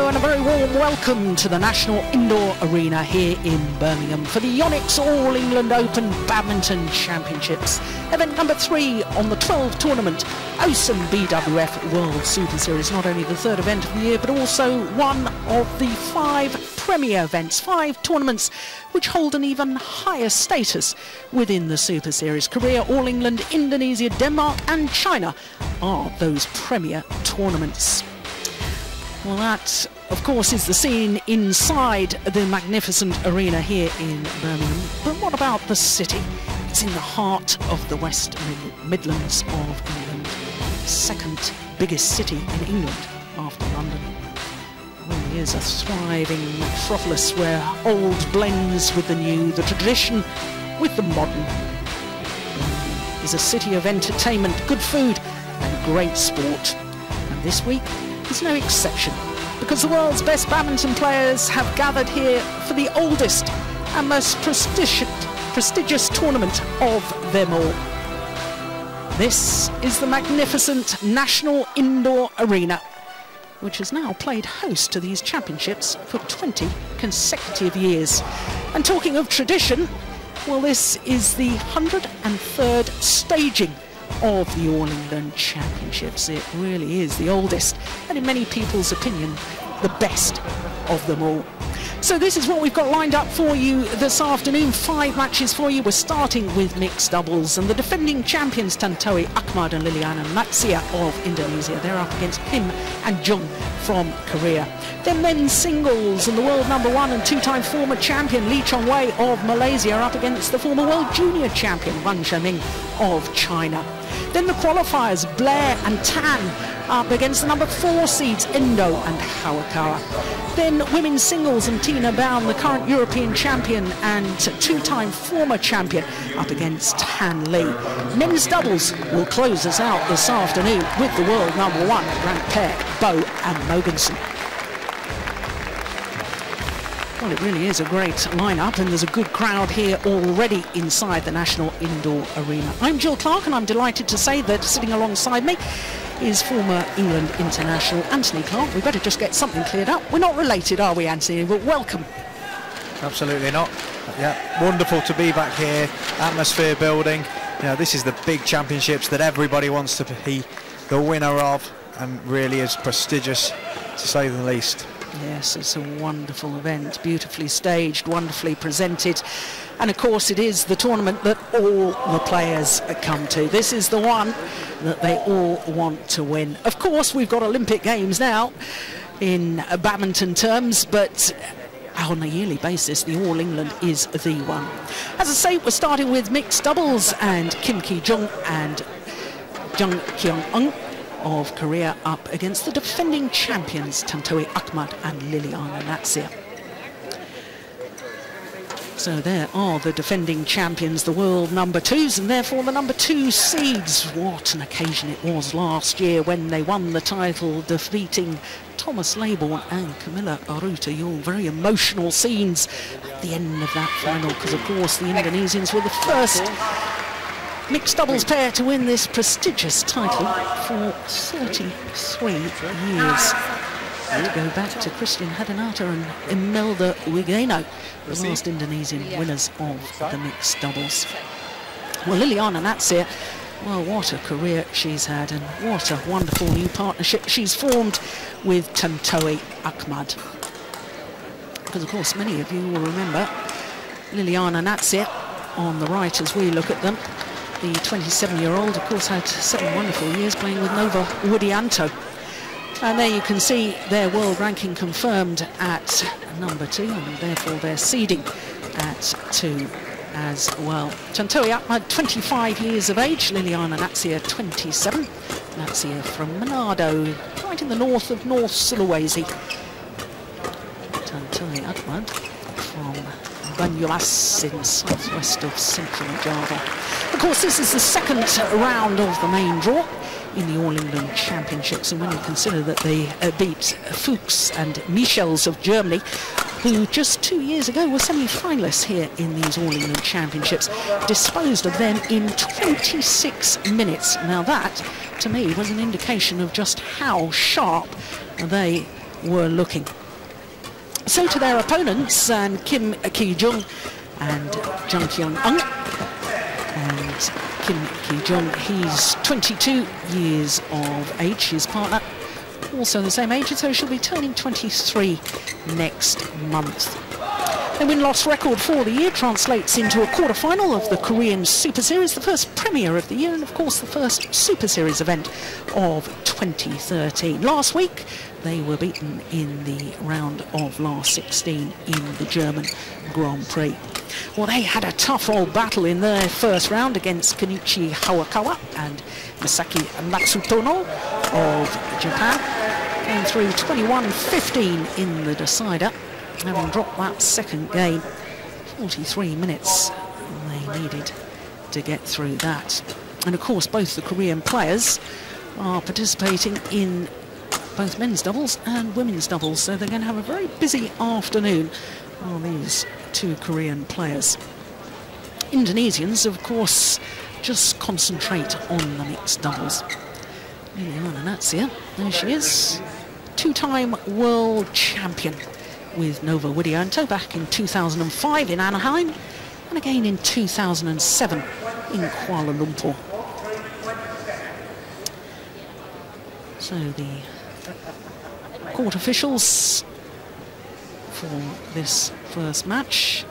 Hello and a very warm welcome to the National Indoor Arena here in Birmingham for the Yonex All England Open Badminton Championships. Event number 3 on the 12 tournament, OSIM BWF World Superseries. Not only the third event of the year, but also one of the 5 Premier events, 5 tournaments which hold an even higher status within the Super Series. Korea, All England, Indonesia, Denmark and China are those Premier tournaments. Well, that, of course, is the scene inside the magnificent arena here in Birmingham. But what about the city? It's in the heart of the West Midlands of England. Second biggest city in England after London. It really is a thriving metropolis where old blends with the new, the tradition with the modern. It is a city of entertainment, good food and great sport. And this week is no exception, because the world's best badminton players have gathered here for the oldest and most prestigious tournament of them all. This is the magnificent National Indoor Arena, which has now played host to these championships for 20 consecutive years. And talking of tradition, well, this is the 103rd staging of the All England Championships. It really is the oldest and, in many people's opinion, the best of them all. So this is what we've got lined up for you this afternoon. 5 matches for you. We're starting with mixed doubles, and the defending champions Tontowi, Ahmad and Liliyana L.Natsir of Indonesia. They're up against him and Jung from Korea. Then men's singles, and the world #1 and 2-time former champion Lee Chong-wei of Malaysia are up against the former world junior champion Wang Zheming of China. Then the qualifiers, Blair and Tan up against the #4 seeds Endo and Hawakawa. Then women's singles, and Tina Baum, the current European champion and 2-time former champion, up against Han Lee. Men's doubles will close us out this afternoon with the world #1 ranked pair, Bo and Mogensen. Well, it really is a great lineup, and there's a good crowd here already inside the National Indoor Arena. I'm Jill Clark, and I'm delighted to say that sitting alongside me is former England international Anthony Clark. We better just get something cleared up. We're not related, are we, Anthony? But welcome. Absolutely not. Yeah, wonderful to be back here. Atmosphere building. You know, this is the big championships that everybody wants to be the winner of, and really is prestigious, to say the least. Yes, it's a wonderful event, beautifully staged, wonderfully presented. And of course it is the tournament that all the players come to. This is the one that they all want to win. Of course we've got Olympic Games now in badminton terms, but on a yearly basis the All England is the one. As I say, we're starting with mixed doubles, and Kim Ki-jung and Jung Kyung of Korea up against the defending champions Tontowi, Ahmad and Liliyana L.Natsir. So there are the defending champions, the world #2s, and therefore the #2 seeds. What an occasion it was last year when they won the title, defeating Thomas Laybourne and Camilla Aruta-Yul. Very emotional scenes at the end of that final, because of course the Indonesians were the first mixed doubles pair to win this prestigious title for 33 years. To go back to Christian Hadinata and Imelda Wigeno, the last Indonesian winners of the mixed doubles. Well, Liliyana L.Natsir, well, what a career she's had, and what a wonderful new partnership she's formed with Tontowi Ahmad. Because of course many of you will remember Liliyana L.Natsir on the right as we look at them. The 27-year-old, of course, had 7 wonderful years playing with Nova Widianto. And there you can see their world ranking confirmed at #2, and therefore their seeding at 2 as well. Tontowi Ahmad, 25 years of age, Liliyana L.Natsir, 27. L.Natsir from Manado, right in the north of North Sulawesi. Tontowi Ahmad from Banyumas in southwest of central Java. Of course, this is the second round of the main draw in the All England Championships, and when you consider that they beat Fuchs and Michels of Germany, who just 2 years ago were semi-finalists here in these All England Championships, disposed of them in 26 minutes. Now that, to me, was an indication of just how sharp they were looking. So to their opponents, and Kim Ki-jung and Jung Kyung. And Kim Ki-jung, he's 22 years of age. His partner, also the same age, so she'll be turning 23 next month. The win-loss record for the year translates into a quarter-final of the Korean Superseries, the first Premier of the year, and of course the first Superseries event of 2013. Last week they were beaten in the round of last 16 in the German Grand Prix. Well, they had a tough old battle in their first round against Kenichi Hawakawa and Misaki Matsutono of Japan. Came through 21-15 in the decider, having dropped that second game. 43 minutes they needed to get through that. And of course both the Korean players are participating in both men's doubles and women's doubles, so they're going to have a very busy afternoon on these two Korean players. Indonesians, of course, just concentrate on the mixed doubles. L.Natsir, there she is, two-time world champion with Nova Widianto back in 2005 in Anaheim and again in 2007 in Kuala Lumpur. So the court officials for this first match,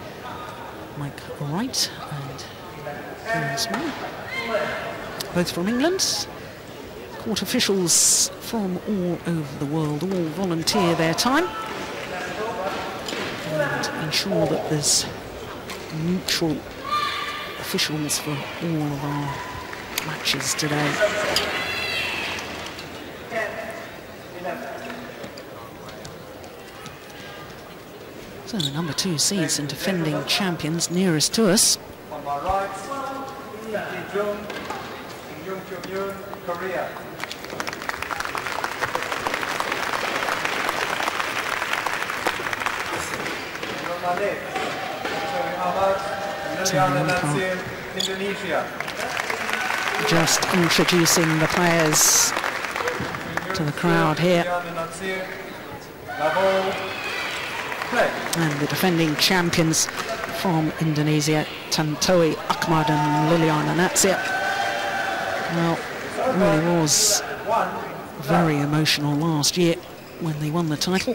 Mike Wright and Kieran Small, both from England. Court officials from all over the world all volunteer their time and ensure that there's neutral officials for all of our matches today. So the number 2 seeds and defending champions nearest to us. On my right, Jung, Korea. On my left, T.Ahmad, L.Natsir, Indonesia. Just introducing the players to the crowd here. And the defending champions from Indonesia, Tontowi, Ahmad and Liliyana Natsir. Well, it really was very emotional last year when they won the title.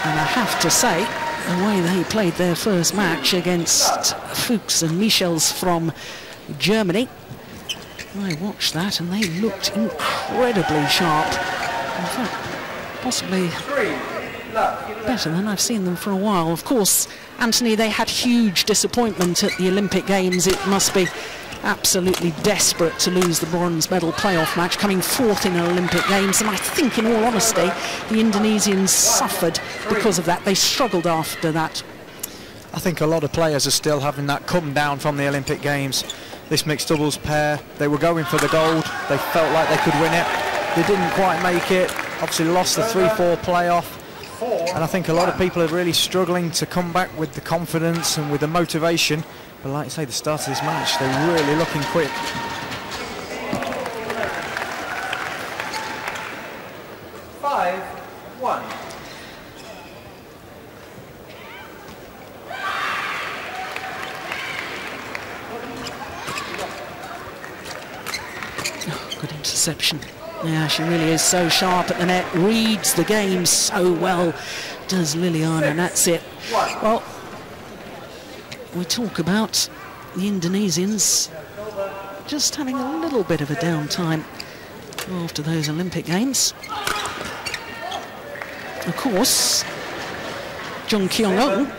And I have to say, the way they played their first match against Fuchs and Michels from Germany, I watched that and they looked incredibly sharp. In fact, possibly better than I've seen them for a while. Of course, Anthony, they had huge disappointment at the Olympic Games. It must be absolutely desperate to lose the bronze medal playoff match, coming fourth in an Olympic Games, and I think in all honesty the Indonesians suffered because of that. They struggled after that. I think a lot of players are still having that come down from the Olympic Games. This mixed doubles pair, they were going for the gold, they felt like they could win it, they didn't quite make it, obviously lost the 3-4 playoff. And I think a lot of people are really struggling to come back with the confidence and with the motivation. But like I say, the start of this match, they're really looking quick. Oh, good interception. Yeah, she really is so sharp at the net, reads the game so well, does Liliyana Natsir. Well, we talk about the Indonesians just having a little bit of a downtime after those Olympic Games. Of course, Jung Kyung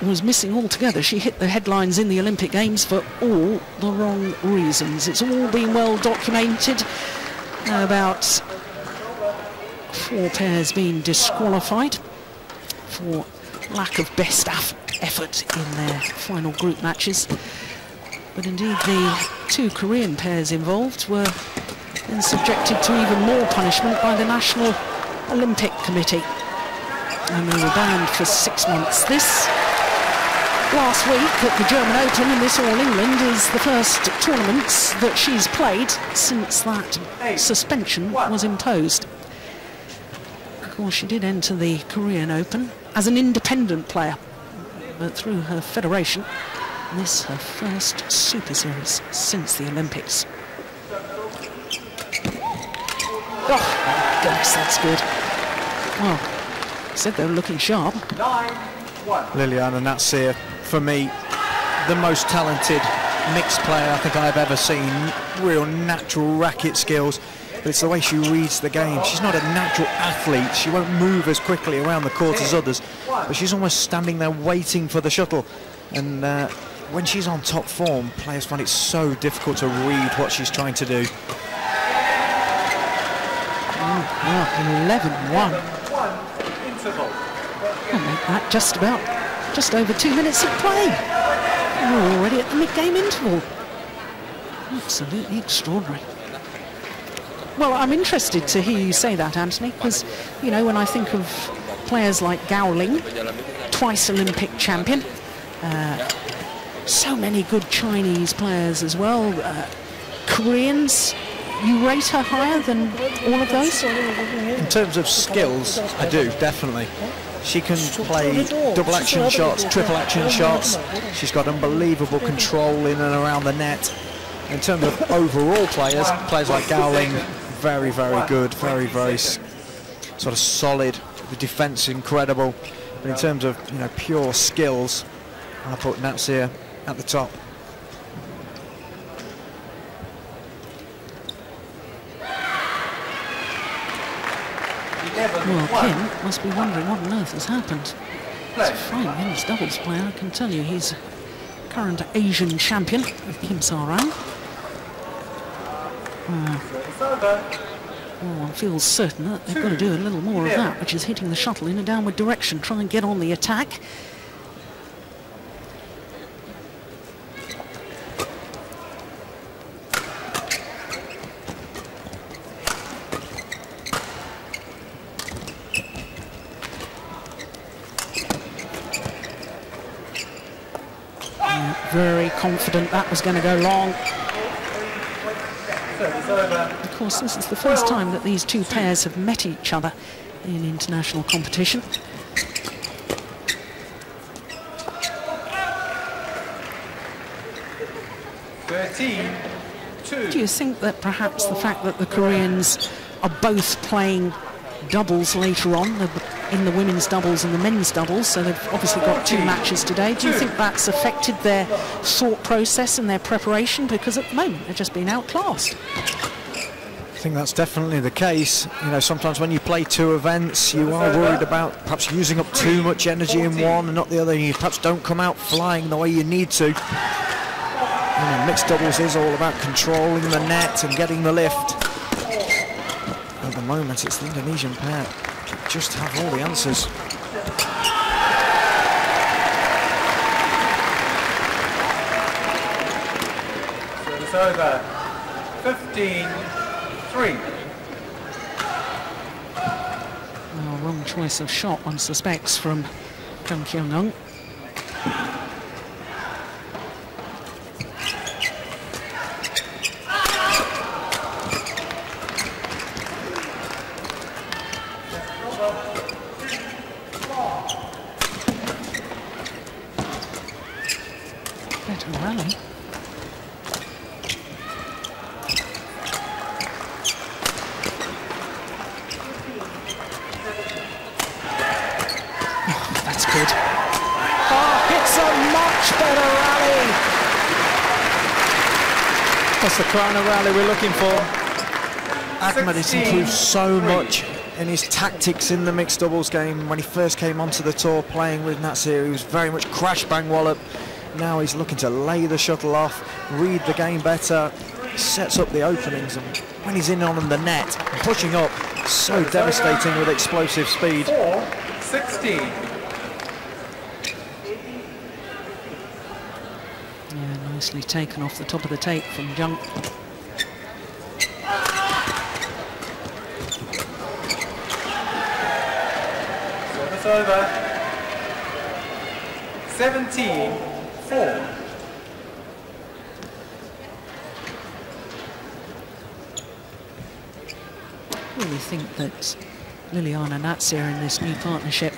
was missing altogether. She hit the headlines in the Olympic Games for all the wrong reasons. It's all been well documented. About 4 pairs being disqualified for lack of best effort in their final group matches. But indeed the 2 Korean pairs involved were then subjected to even more punishment by the National Olympic Committee. And they were banned for 6 months. This last week at the German Open, and this All England is the first tournament that she's played since that suspension was imposed. course, she did enter the Korean Open as an independent player, but through her federation, this her first Super Series since the Olympics. Oh, my goodness, that's good. Well, said they were looking sharp. 9-1. Liliyana Natsir, for me, the most talented mixed player I think I've ever seen. Real natural racket skills, but it's the way she reads the game. She's not a natural athlete. She won't move as quickly around the court as others, but she's almost standing there waiting for the shuttle. And when she's on top form, players find it so difficult to read what she's trying to do. 11-1. Interval. I'll make that just over 2 minutes of play. We're already at the mid-game interval. Absolutely extraordinary. Well, I'm interested to hear you say that, Anthony, because, you know, when I think of players like Gowling, twice Olympic champion, so many good Chinese players as well, Koreans, you rate her higher than all of those? In terms of skills, I do, definitely. She can play double action shots, triple action shots. She's got unbelievable control in and around the net. In terms of overall players like Gowling, very, very good, very, very sort of solid. The defence incredible. But in terms of, you know, pure skills, I put Natsir at the top. Well, Kim must be wondering what on earth has happened. He's a fine men's doubles player, I can tell you. He's current Asian champion with Kim Sa-ran. One feels certain that they've got to do a little more of that, which is hitting the shuttle in a downward direction, try and get on the attack. Very confident that was going to go long. Of course, this is the first time that these two pairs have met each other in international competition. Do you think that perhaps the fact that the Koreans are both playing doubles later on, in the women's doubles and the men's doubles, so they've obviously got 2 matches today, do you think that's affected their thought process and their preparation? Because at the moment they're just being outclassed. I think that's definitely the case. You know, sometimes when you play 2 events, you are worried about perhaps using up too much energy in one and not the other. You perhaps don't come out flying the way you need to. You know, mixed doubles is all about controlling the net and getting the lift. At the moment, it's the Indonesian pair that just have all the answers. Service over. 15-3. Well, wrong choice of shot, one suspects, from Kyung. That's the kind of rally we're looking for. Ahmad has improved so much in his tactics in the mixed doubles game. When he first came onto the tour playing with Natsir, he was very much crash bang wallop. Now he's looking to lay the shuttle off, read the game better, sets up the openings, and when he's in on the net, pushing up, so devastating with explosive speed. 4-16. Nicely taken off the top of the tape from Jung. Service over. 17-4. I really think that L.Natsir in this new partnership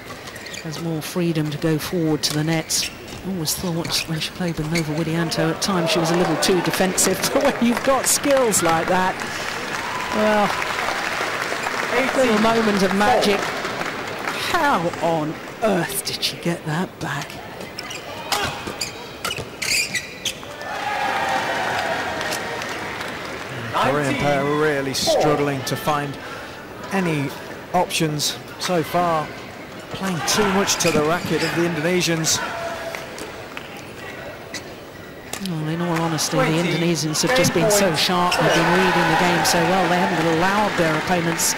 has more freedom to go forward to the nets. Always thought when she played with Nova Widianto at times she was a little too defensive, but when you've got skills like that, well, a little moment of magic. How on earth did she get that back? Korean pair really struggling to find any options so far, playing too much to the racket of the Indonesians. Well, in all honesty, the Indonesians have just been so sharp. They've been reading the game so well. They haven't allowed their opponents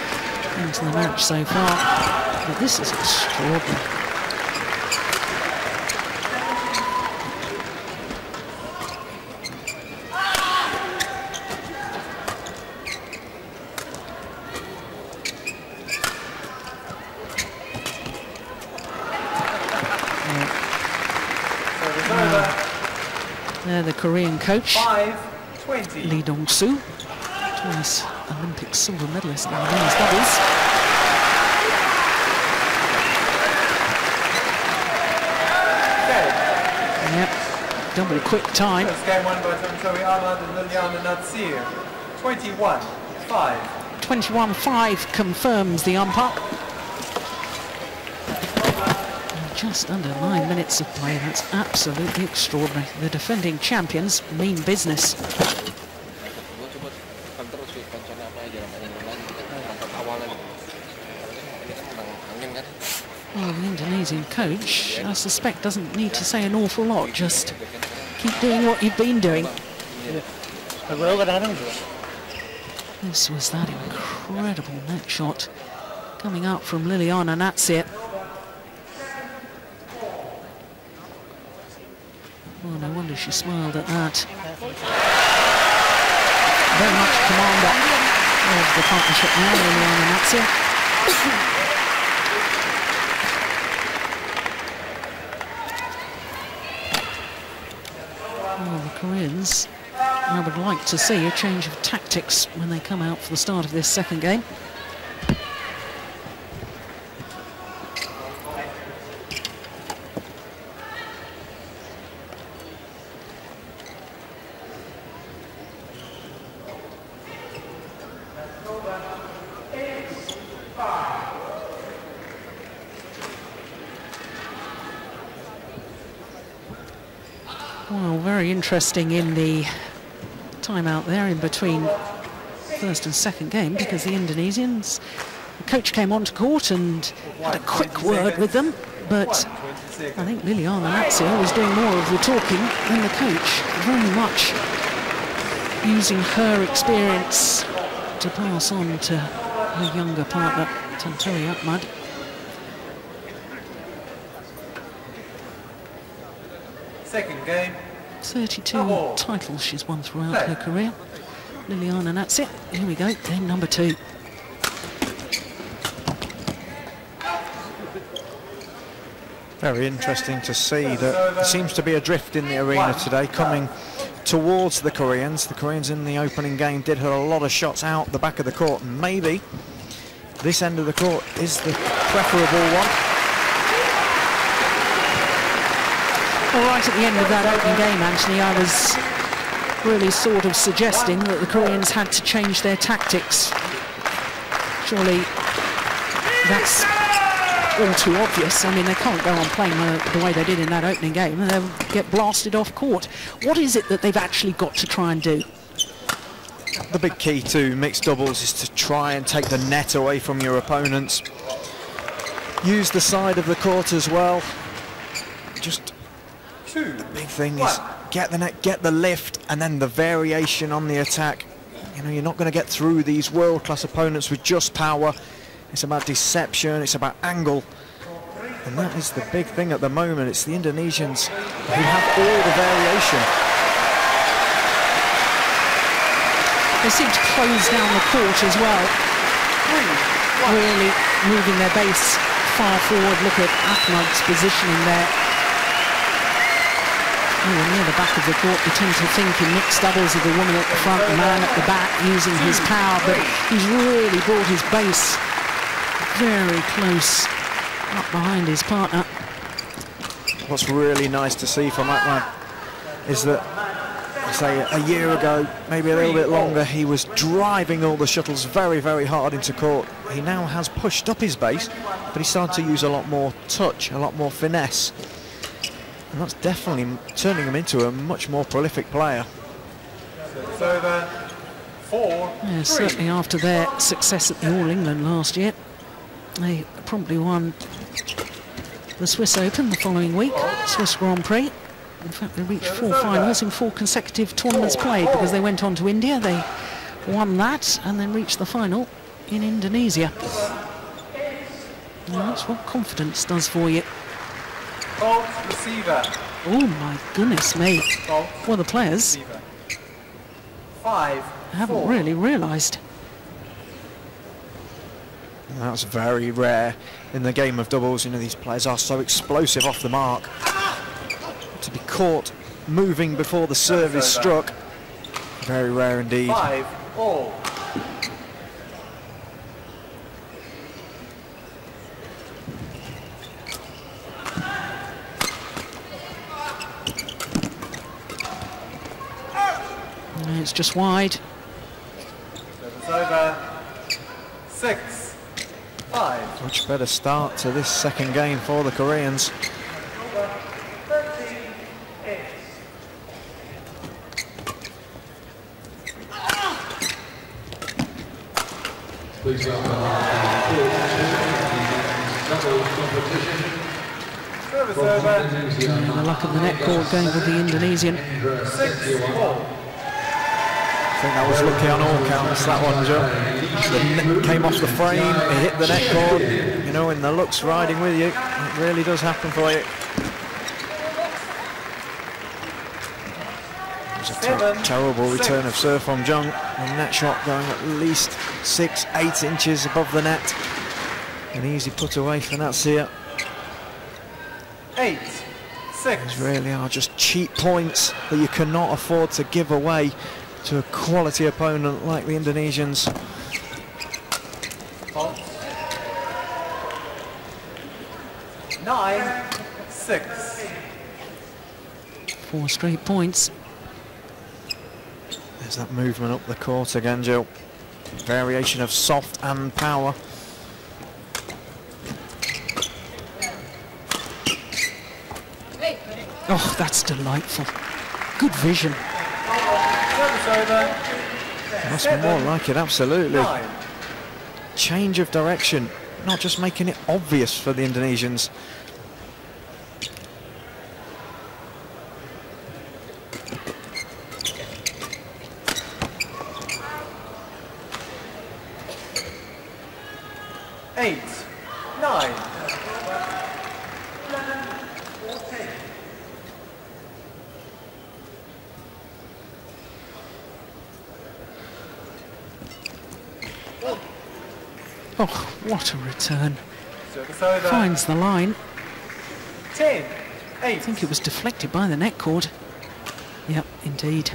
into the match so far. But this is extraordinary. The Korean coach, Lee Dong-soo, twice Olympic silver medalist in the men's doubles. Yep, double quick time. First game won by Tontowi, Ahmad and Liliyana. 21-5. 21-5 confirms the umpire. Just under 9 minutes of play. That's absolutely extraordinary. The defending champions mean business. Well, the Indonesian coach, I suspect, doesn't need to say an awful lot. Just keep doing what you've been doing. This was that incredible net shot coming up from L.Natsir. Oh, no wonder she smiled at that. Very much commander of the partnership now, L.Natsir. Well, the Koreans, I would like to see a change of tactics when they come out for the start of this second game. Well, very interesting in the time out there in between first and second game, because the Indonesians, the coach came onto court and had a quick word with them, but I think Liliyana was doing more of the talking than the coach, very much using her experience to pass on to her younger partner, T.Ahmad. Second game. 32 titles she's won throughout her career. Liliyana, here we go, game number 2. Very interesting to see that there seems to be a drift in the arena today coming towards the Koreans. The Koreans in the opening game did hit a lot of shots out the back of the court, and maybe this end of the court is the preferable one. Well, right at the end of that opening game, Anthony, I was really sort of suggesting that the Koreans had to change their tactics. Surely that's all too obvious. I mean, they can't go on playing the way they did in that opening game, and they'll get blasted off court. What is it that they've actually got to try and do? The big key to mixed doubles is to try and take the net away from your opponents. Use the side of the court as well. Just the big thing is get the net, get the lift, and then the variation on the attack. You know, you're not going to get through these world-class opponents with just power. It's about deception, it's about angle. And that is the big thing at the moment. It's the Indonesians who have all the variation. They seem to close down the court as well. Really moving their base far forward. Look at Ahmad's positioning there. Near the back of the court, you tend to think in mixed doubles of the woman at the front, the man at the back using his power, but he's really brought his base very close up behind his partner. What's really nice to see from Ahmad is that, say, a year ago, maybe a little bit longer, he was driving all the shuttles very, very hard into court. He now has pushed up his base, but he's started to use a lot more touch, a lot more finesse. And that's definitely turning him into a much more prolific player. It's over 4-3. Yeah, certainly after their success at the All England last year, they probably won the Swiss Open the following week, Swiss Grand Prix. In fact, they reached 4 finals in 4 consecutive tournaments played, because they went on to India, they won that, and then reached the final in Indonesia. Now, that's what confidence does for you. Fault receiver. Oh my goodness me. Well, the players 5-4. haven't really realised. That's very rare in the game of doubles. You know, these players are so explosive off the mark. To be caught moving before the serve is struck, very rare indeed. 5-all. It's just wide. It's over 6-5. Much better start to this second game for the Koreans. Please welcome Service over. And the luck of the net court going with the Indonesian. 6-4. I think that was lucky on all counts, that one, Joe. The net came off the frame, it hit the net cord. You know, when the luck's riding with you, it really does happen for you. It was a terrible return of serve from Jung. The net shot going at least 6-8 inches above the net. An easy put away for L.Natsir. 8-6. These really are just cheap points that you cannot afford to give away to a quality opponent like the Indonesians. 9-6. 4 straight points. There's that movement up the court again, Jill. Variation of soft and power. Oh, that's delightful. Good vision. That's more like it, absolutely. Change of direction, not just making it obvious for the Indonesians. Oh, what a return. Finds the line. 10-8. I think it was deflected by the net cord. Yep, indeed.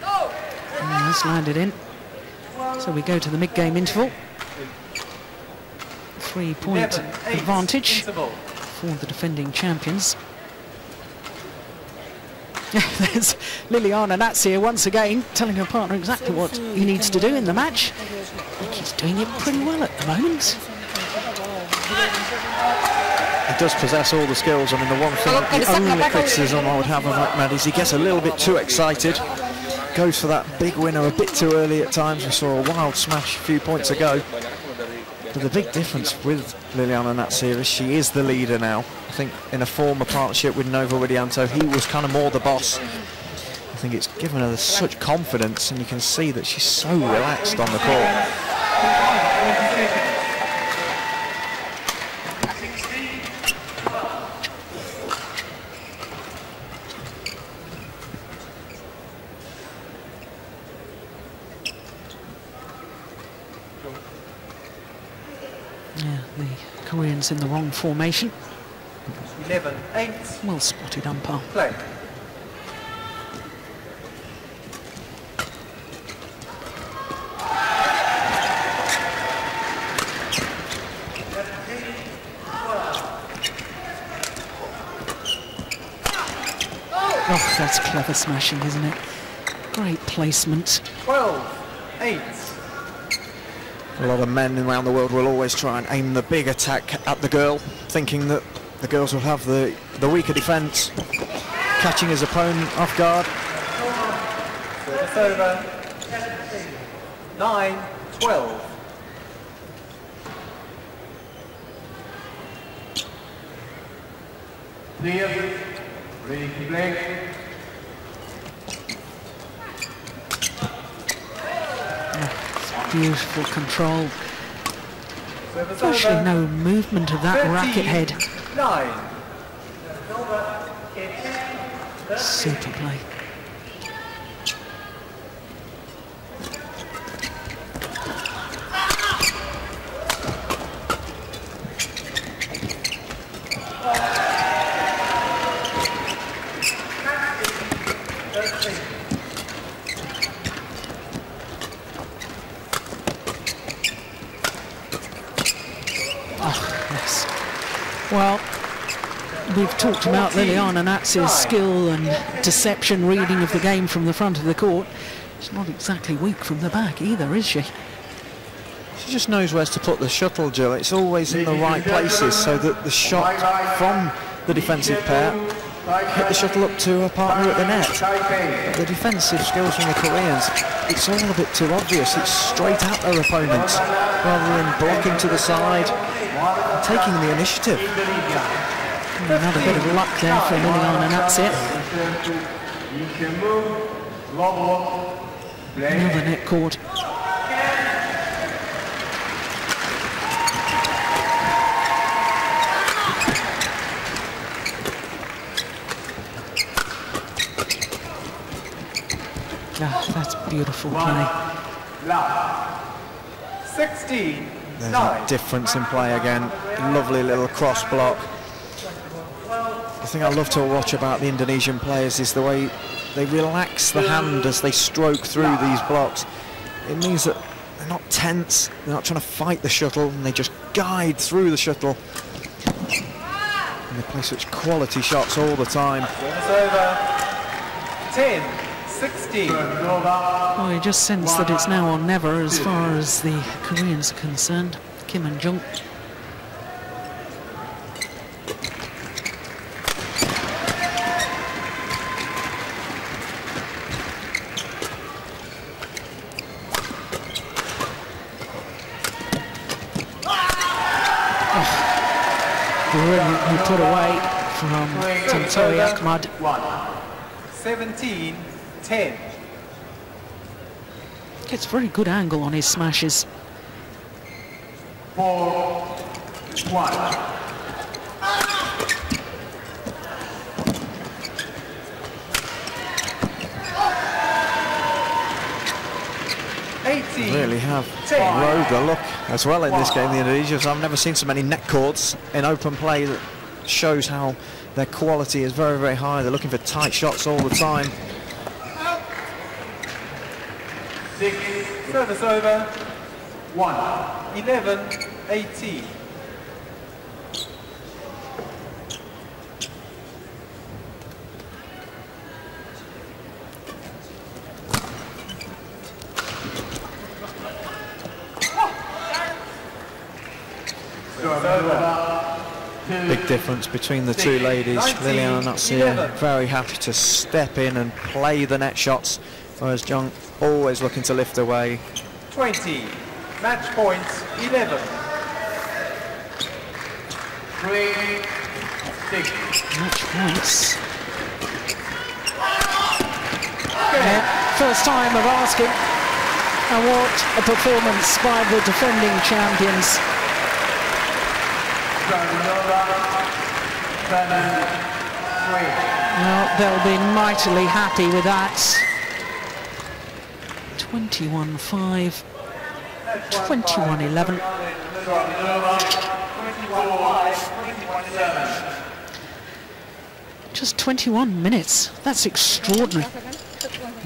And that's landed in. So we go to the mid-game interval. 3-point advantage for the defending champions. There's Liliyana Natsir once again telling her partner exactly what he needs to do in the match. I think he's doing it pretty well at the moment. He does possess all the skills. I mean, the one thing, the only criticism I would have of Ahmad is he gets a little bit too excited. Goes for that big winner a bit too early at times. We saw a wild smash a few points ago. But the big difference with Liliyana Natsir is she is the leader now. I think in a former partnership with Nova Widianto, he was kind of more the boss. I think it's given her such confidence, and you can see that she's so relaxed on the court. Yeah, the Koreans in the wrong formation. 11-8. Well spotted umpire. Play. that's clever smashing, isn't it? Great placement. 12-8. A lot of men around the world will always try and aim the big attack at the girl, thinking that the girls will have the weaker defence, catching his opponent off guard. Service over. 9-12. Clear. Ready to play. Beautiful control. Service Virtually over. no movement of that 13, racket head. 9. Super play. Well, we've talked about L.Natsir's skill and deception reading of the game from the front of the court. She's not exactly weak from the back either, is she? She just knows where to put the shuttle, Jill. It's always in the right places so that the shot from the defensive pair hit the shuttle up to a partner at the net. The defensive skills from the Koreans, it's all a bit too obvious. It's straight at their opponents rather than blocking to the side, taking the initiative. Another bit of luck there for Liliyana. Another net cord. Ah, that's beautiful play. 16. There's a difference in play again. Lovely little cross block. The thing I love to watch about the Indonesian players is the way they relax the hand as they stroke through these blocks. It means that they're not tense, they're not trying to fight the shuttle, and they just guide through the shuttle. And they play such quality shots all the time. Service over. 10. 16. Oh, you just sense that it's now or never as far as the Koreans are concerned. Kim and Jung. Brilliantly put away from T.Ahmad. 17-10. Gets very good angle on his smashes. 4-1. 18. Really have rode the look as well in this game, the Indonesians. I've never seen so many net cords in open play. That shows how their quality is very, very high. They're looking for tight shots all the time. 6. Service over. 1. 11-18. Big difference between the two ladies. Liliyana very happy to step in and play the net shots, whereas Jung always looking to lift away. 20. Match point 11. 3-6. Match points. Yeah, first time of asking. And what a performance by the defending champions. Well, they'll be mightily happy with that. 21-5, 21-11. Just 21 minutes. That's extraordinary.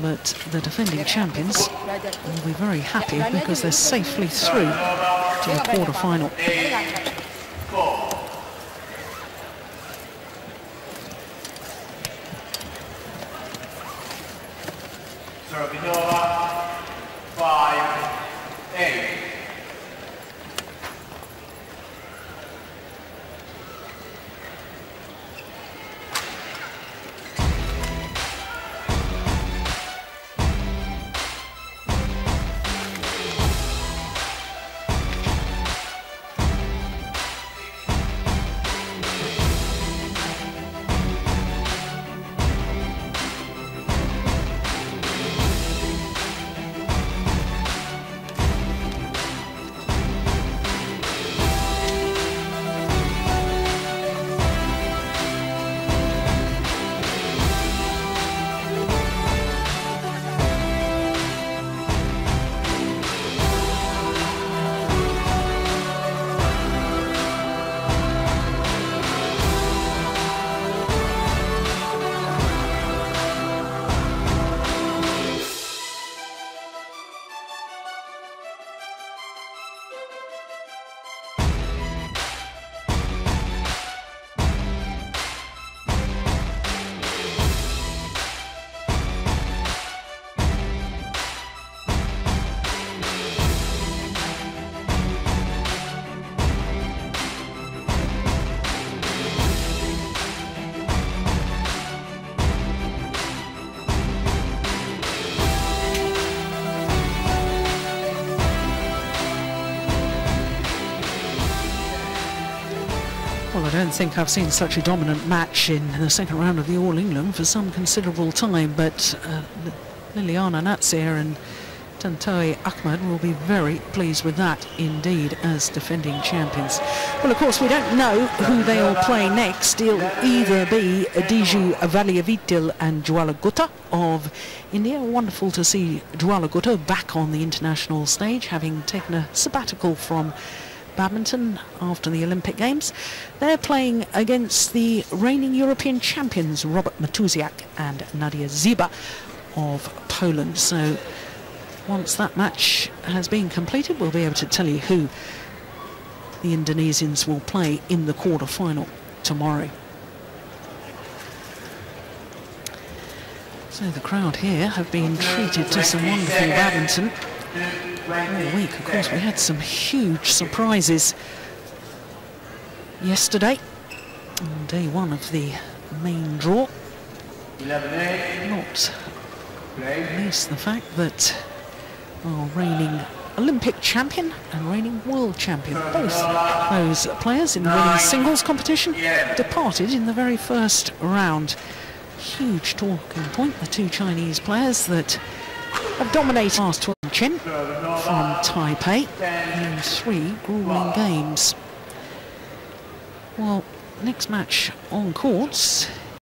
But the defending champions will be very happy because they're safely through to the quarter-final. 8. Well, I don't think I've seen such a dominant match in the second round of the All England for some considerable time, but Liliyana, Natsir and Tontowi Ahmad will be very pleased with that indeed as defending champions. Well, of course, we don't know who they will play next. It'll either be Diju Valiavitil and Jwala Gutta of India. Wonderful to see Jwala Gutta back on the international stage, having taken a sabbatical from badminton after the Olympic Games. They're playing against the reigning European champions Robert Matusiak and Nadia Ziba of Poland. So once that match has been completed, we'll be able to tell you who the Indonesians will play in the quarter-final tomorrow. So the crowd here have been treated to some wonderful badminton all week. Of course, we had some huge surprises yesterday on day one of the main draw. Not least the fact that our reigning Olympic champion and reigning world champion, both those players in the women's singles competition, departed in the very first round. Huge talking point, the two Chinese players that have dominated the last 12. Chen from Taipei in 3 grueling games. Well, next match on courts